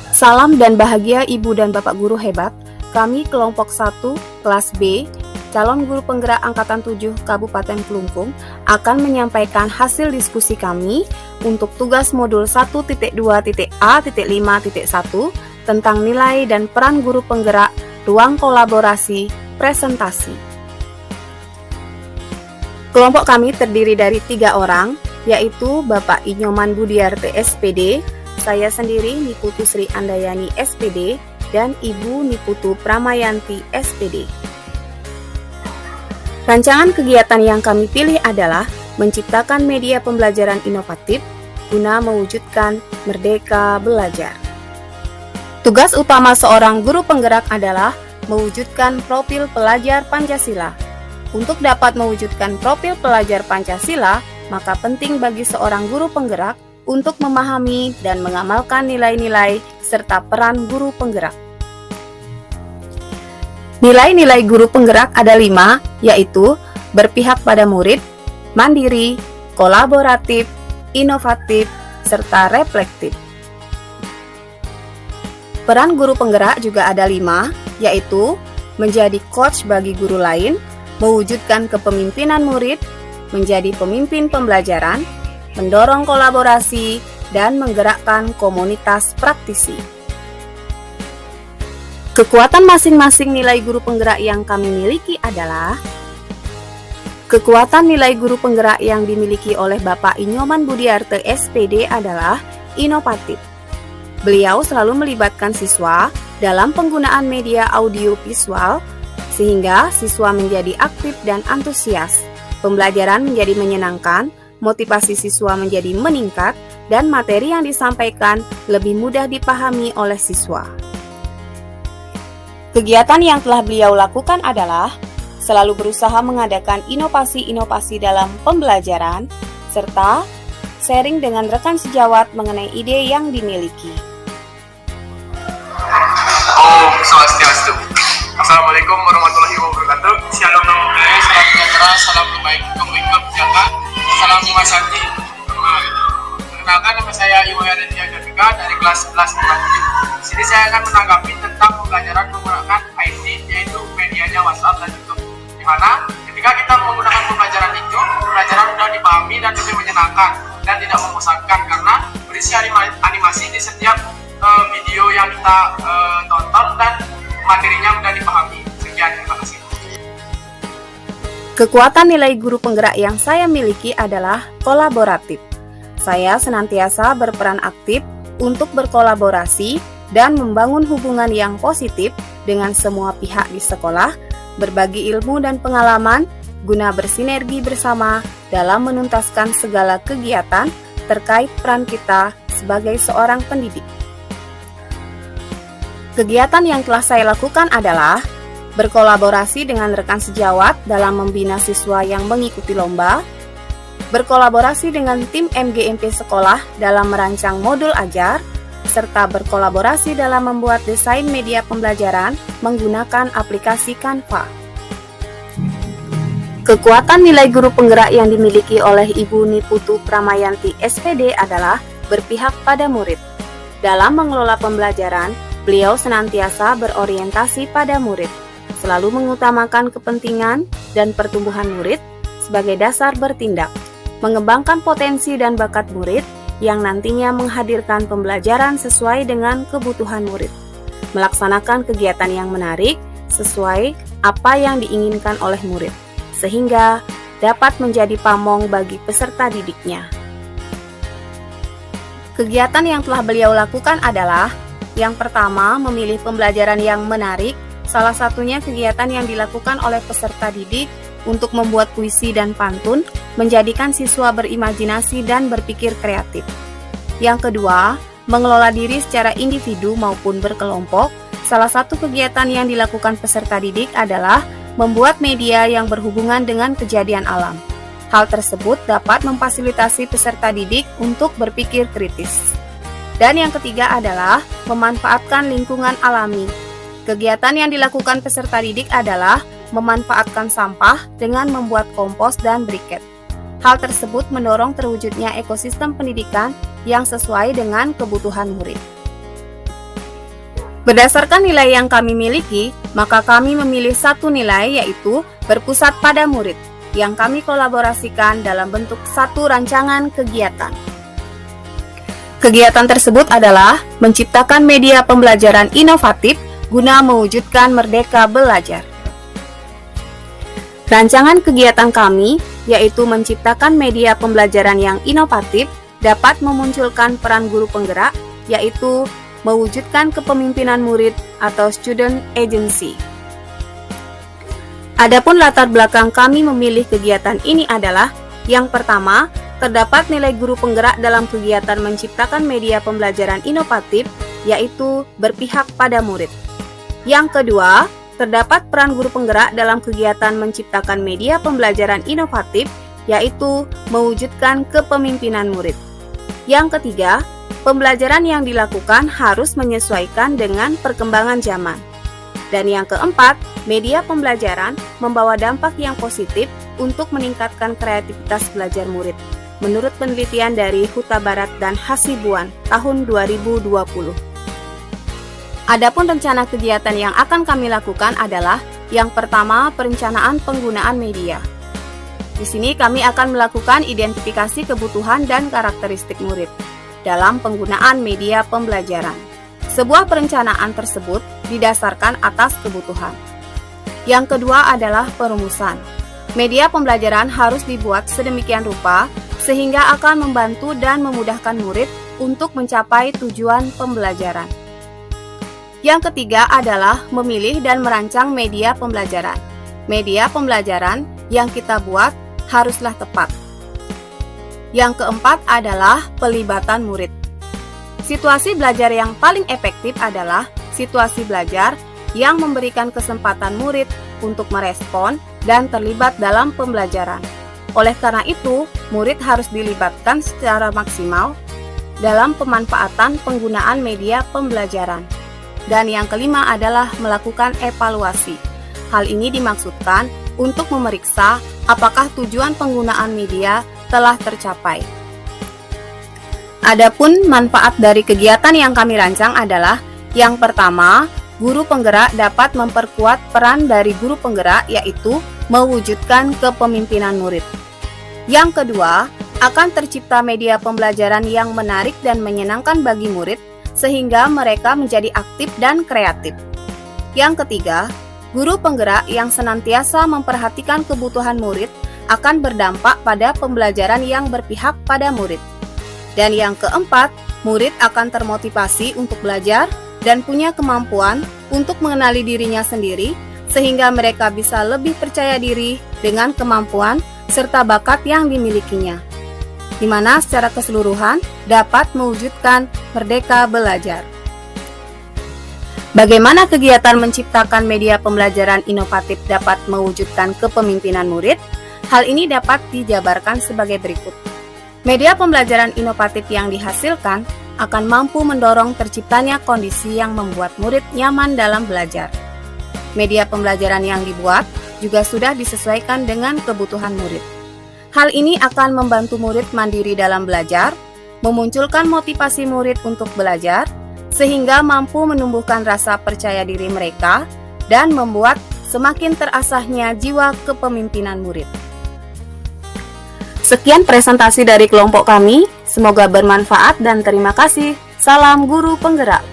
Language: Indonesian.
Salam dan bahagia Ibu dan Bapak Guru hebat. Kami kelompok 1 kelas B, calon guru penggerak angkatan 7 Kabupaten Kelungkung akan menyampaikan hasil diskusi kami untuk tugas modul 1.2.A.5.1 tentang nilai dan peran guru penggerak ruang kolaborasi presentasi. Kelompok kami terdiri dari 3 orang, yaitu Bapak Inyoman Budiarte SPD, saya sendiri Niputu Sri Andayani SPD, dan Ibu Niputu Pramayanti SPD. Rancangan kegiatan yang kami pilih adalah menciptakan media pembelajaran inovatif guna mewujudkan merdeka belajar. Tugas utama seorang guru penggerak adalah mewujudkan profil pelajar Pancasila. Untuk dapat mewujudkan profil pelajar Pancasila, maka penting bagi seorang guru penggerak untuk memahami dan mengamalkan nilai-nilai serta peran guru penggerak. Nilai-nilai guru penggerak ada 5, yaitu berpihak pada murid, mandiri, kolaboratif, inovatif, serta reflektif. Peran guru penggerak juga ada 5, yaitu menjadi coach bagi guru lain, mewujudkan kepemimpinan murid, menjadi pemimpin pembelajaran, mendorong kolaborasi, dan menggerakkan komunitas praktisi. Kekuatan masing-masing nilai guru penggerak yang kami miliki adalah: kekuatan nilai guru penggerak yang dimiliki oleh Bapak Inyoman Budiarte SPD adalah inovatif. Beliau selalu melibatkan siswa dalam penggunaan media audio visual, sehingga siswa menjadi aktif dan antusias. Pembelajaran menjadi menyenangkan, motivasi siswa menjadi meningkat, dan materi yang disampaikan lebih mudah dipahami oleh siswa. Kegiatan yang telah beliau lakukan adalah selalu berusaha mengadakan inovasi-inovasi dalam pembelajaran, serta sharing dengan rekan sejawat mengenai ide yang dimiliki. Om Swastiastu. Assalamualaikum warahmatullahi wabarakatuh. Shalom namo budaya, salam sejahtera, salam kebaikan, salam lima sakti. Perkenalkan, nama saya Iwaya Retia Jatika dari kelas 11 IPA 7. Di sini saya akan menanggapi tentang pembelajaran menggunakan IT, yaitu medianya WhatsApp dan YouTube. Di mana ketika kita menggunakan pembelajaran itu, pembelajaran mudah dipahami dan lebih menyenangkan dan tidak membosankan karena berisi animasi di setiap video yang kita tonton dan materinya mudah dipahami. Sekian, terima kasih. Kekuatan nilai guru penggerak yang saya miliki adalah kolaboratif. Saya senantiasa berperan aktif untuk berkolaborasi dan membangun hubungan yang positif dengan semua pihak di sekolah, berbagi ilmu dan pengalaman, guna bersinergi bersama dalam menuntaskan segala kegiatan terkait peran kita sebagai seorang pendidik. Kegiatan yang telah saya lakukan adalah berkolaborasi dengan rekan sejawat dalam membina siswa yang mengikuti lomba, berkolaborasi dengan tim MGMP sekolah dalam merancang modul ajar, serta berkolaborasi dalam membuat desain media pembelajaran menggunakan aplikasi Canva. Kekuatan nilai guru penggerak yang dimiliki oleh Ibu Niputu Pramayanti SPD adalah berpihak pada murid. Dalam mengelola pembelajaran, beliau senantiasa berorientasi pada murid, selalu mengutamakan kepentingan dan pertumbuhan murid sebagai dasar bertindak, mengembangkan potensi dan bakat murid yang nantinya menghadirkan pembelajaran sesuai dengan kebutuhan murid, melaksanakan kegiatan yang menarik sesuai apa yang diinginkan oleh murid, sehingga dapat menjadi pamong bagi peserta didiknya. Kegiatan yang telah beliau lakukan adalah: yang pertama, memilih pembelajaran yang menarik. Salah satunya kegiatan yang dilakukan oleh peserta didik untuk membuat puisi dan pantun, menjadikan siswa berimajinasi dan berpikir kreatif. Yang kedua, mengelola diri secara individu maupun berkelompok. Salah satu kegiatan yang dilakukan peserta didik adalah membuat media yang berhubungan dengan kejadian alam. Hal tersebut dapat memfasilitasi peserta didik untuk berpikir kritis. Dan yang ketiga adalah memanfaatkan lingkungan alami. Kegiatan yang dilakukan peserta didik adalah memanfaatkan sampah dengan membuat kompos dan briket. Hal tersebut mendorong terwujudnya ekosistem pendidikan yang sesuai dengan kebutuhan murid. Berdasarkan nilai yang kami miliki, maka kami memilih satu nilai, yaitu berpusat pada murid, yang kami kolaborasikan dalam bentuk satu rancangan kegiatan. Kegiatan tersebut adalah menciptakan media pembelajaran inovatif guna mewujudkan merdeka belajar. Rancangan kegiatan kami, yaitu menciptakan media pembelajaran yang inovatif, dapat memunculkan peran guru penggerak, yaitu mewujudkan kepemimpinan murid atau student agency. Adapun latar belakang kami memilih kegiatan ini adalah, yang pertama, terdapat nilai guru penggerak dalam kegiatan menciptakan media pembelajaran inovatif, yaitu berpihak pada murid. Yang kedua, terdapat peran guru penggerak dalam kegiatan menciptakan media pembelajaran inovatif, yaitu mewujudkan kepemimpinan murid. Yang ketiga, pembelajaran yang dilakukan harus menyesuaikan dengan perkembangan zaman. Dan yang keempat, media pembelajaran membawa dampak yang positif untuk meningkatkan kreativitas belajar murid, menurut penelitian dari Huta Barat dan Hasibuan tahun 2020. Adapun rencana kegiatan yang akan kami lakukan adalah, yang pertama, perencanaan penggunaan media. Di sini kami akan melakukan identifikasi kebutuhan dan karakteristik murid dalam penggunaan media pembelajaran. Sebuah perencanaan tersebut didasarkan atas kebutuhan. Yang kedua adalah perumusan. Media pembelajaran harus dibuat sedemikian rupa sehingga akan membantu dan memudahkan murid untuk mencapai tujuan pembelajaran. Yang ketiga adalah memilih dan merancang media pembelajaran. Media pembelajaran yang kita buat haruslah tepat. Yang keempat adalah pelibatan murid. Situasi belajar yang paling efektif adalah situasi belajar yang memberikan kesempatan murid untuk merespon dan terlibat dalam pembelajaran. Oleh karena itu, murid harus dilibatkan secara maksimal dalam pemanfaatan penggunaan media pembelajaran. Dan yang kelima adalah melakukan evaluasi. Hal ini dimaksudkan untuk memeriksa apakah tujuan penggunaan media telah tercapai. Adapun manfaat dari kegiatan yang kami rancang adalah, yang pertama, guru penggerak dapat memperkuat peran dari guru penggerak, yaitu mewujudkan kepemimpinan murid. Yang kedua, akan tercipta media pembelajaran yang menarik dan menyenangkan bagi murid, sehingga mereka menjadi aktif dan kreatif. Yang ketiga, guru penggerak yang senantiasa memperhatikan kebutuhan murid akan berdampak pada pembelajaran yang berpihak pada murid. Dan yang keempat, murid akan termotivasi untuk belajar dan punya kemampuan untuk mengenali dirinya sendiri, sehingga mereka bisa lebih percaya diri dengan kemampuan serta bakat yang dimilikinya, di mana secara keseluruhan dapat mewujudkan merdeka belajar. Bagaimana kegiatan menciptakan media pembelajaran inovatif dapat mewujudkan kepemimpinan murid? Hal ini dapat dijabarkan sebagai berikut. Media pembelajaran inovatif yang dihasilkan akan mampu mendorong terciptanya kondisi yang membuat murid nyaman dalam belajar. Media pembelajaran yang dibuat juga sudah disesuaikan dengan kebutuhan murid. Hal ini akan membantu murid mandiri dalam belajar, memunculkan motivasi murid untuk belajar, sehingga mampu menumbuhkan rasa percaya diri mereka dan membuat semakin terasahnya jiwa kepemimpinan murid. Sekian presentasi dari kelompok kami, semoga bermanfaat dan terima kasih. Salam Guru Penggerak.